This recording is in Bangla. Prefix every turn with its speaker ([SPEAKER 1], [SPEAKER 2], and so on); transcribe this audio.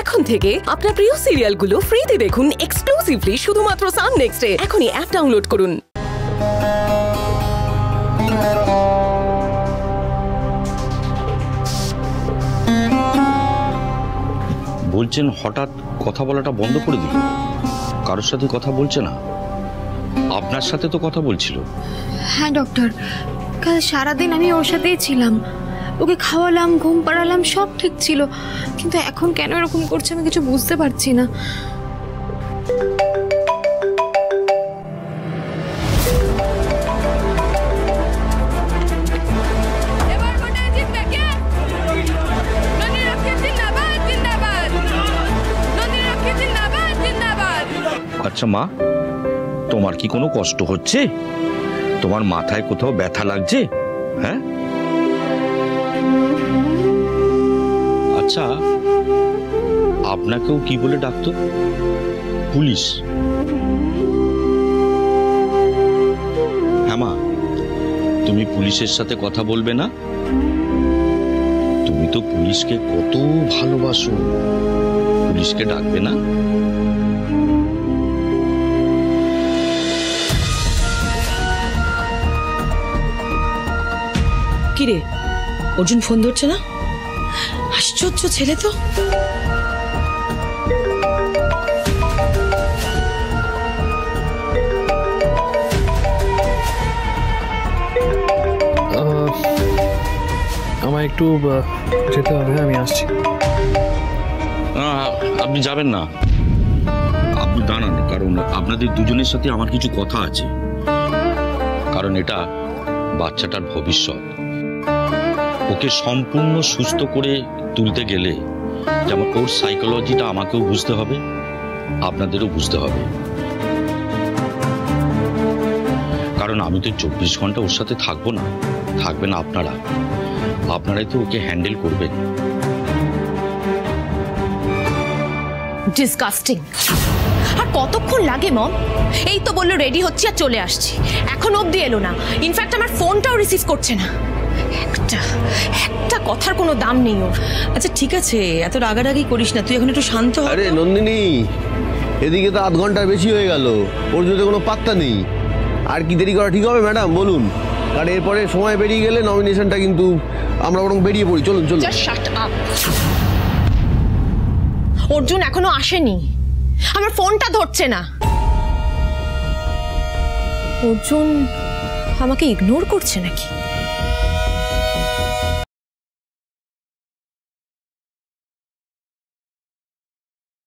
[SPEAKER 1] এখন থেকে আপনার প্রিয় সিরিয়ালগুলো ফ্রিতে দেখুন এক্সক্লুসিভলি শুধুমাত্র সান নেক্সটে। এখনই অ্যাপ ডাউনলোড করুন।
[SPEAKER 2] বলছেন হঠাৎ কথা বলাটা বন্ধ করে দিল, কারোর সাথে কথা বলছে না। আপনার সাথে তো কথা বলছিল।
[SPEAKER 3] হ্যাঁ ডক্টর, কাল সারাদিন আমি ওর সাথেই ছিলাম, ওকে খাওয়ালাম, ঘুম পাড়ালাম, সব ঠিক ছিল। কিন্তু এখন কেন এরকম করছে আমি কিছু বুঝতে পারছি না।
[SPEAKER 2] আচ্ছা মা, তোমার কি কোনো কষ্ট হচ্ছে? তোমার মাথায় কোথাও ব্যথা লাগছে? হ্যাঁ, আচ্ছা আপনাকেও কি বলে ডাকতো? পুলিশ? হ্যাঁ মা, তুমি পুলিশের সাথে কথা বলবে না? তুমি তো পুলিশকে কত ভালোবাসো, পুলিশকে ডাকবে না?
[SPEAKER 4] কিরে, অর্জুন ফোন ধরছে না? আশ্চর্য ছেলে তো।
[SPEAKER 5] আমার একটু যেতে হবে, আমি আসছি।
[SPEAKER 2] আপনি যাবেন না, আপনি দাঁড়ান, কারণ আপনাদের দুজনের সাথে আমার কিছু কথা আছে। কারণ এটা বাচ্চাটার ভবিষ্যৎ, ওকে সম্পূর্ণ সুস্থ করে তুলতে গেলে যেমন ওর সাইকোলজিটা আমাকেও বুঝতে হবে, আপনাদেরও বুঝতে হবে। কারণ আমি তো 24 ঘন্টা ওর সাথে থাকবো না, থাকবেন আপনারাই তো ওকে হ্যান্ডেল করবেন।
[SPEAKER 6] ডিসগাস্টিং। আর কতক্ষণ লাগে মম? এই তো বললো রেডি হচ্ছে আর চলে আসছি, এখন অবধি এলো না। ইনফ্যাক্ট আমার ফোনটাও রিসিভ করছে না। একটা কথার কোনো দাম নেই ওর।
[SPEAKER 4] আচ্ছা ঠিক আছে, এত রাগারাগি করিস না, তুই এখন একটু শান্ত হ।
[SPEAKER 7] আরে নন্দিনী, এদিকে তো আধ ঘন্টার বেশি হয়ে গেল, ওর যদি কোনো পাত্তা নেই। আর কি দেরি করা ঠিক হবে ম্যাডাম বলুন? কারণ এরপরে সময় বেরিয়ে গেলে নমিনেশনটা কিন্তু আমরা বরং বেরিয়ে পড়ি। চলুন চলুন।
[SPEAKER 6] Just shut up. অর্জুন এখনো আসেনি, আমার ফোনটা ধরছে না। অর্জুন আমাকে ইগনোর করছে নাকি?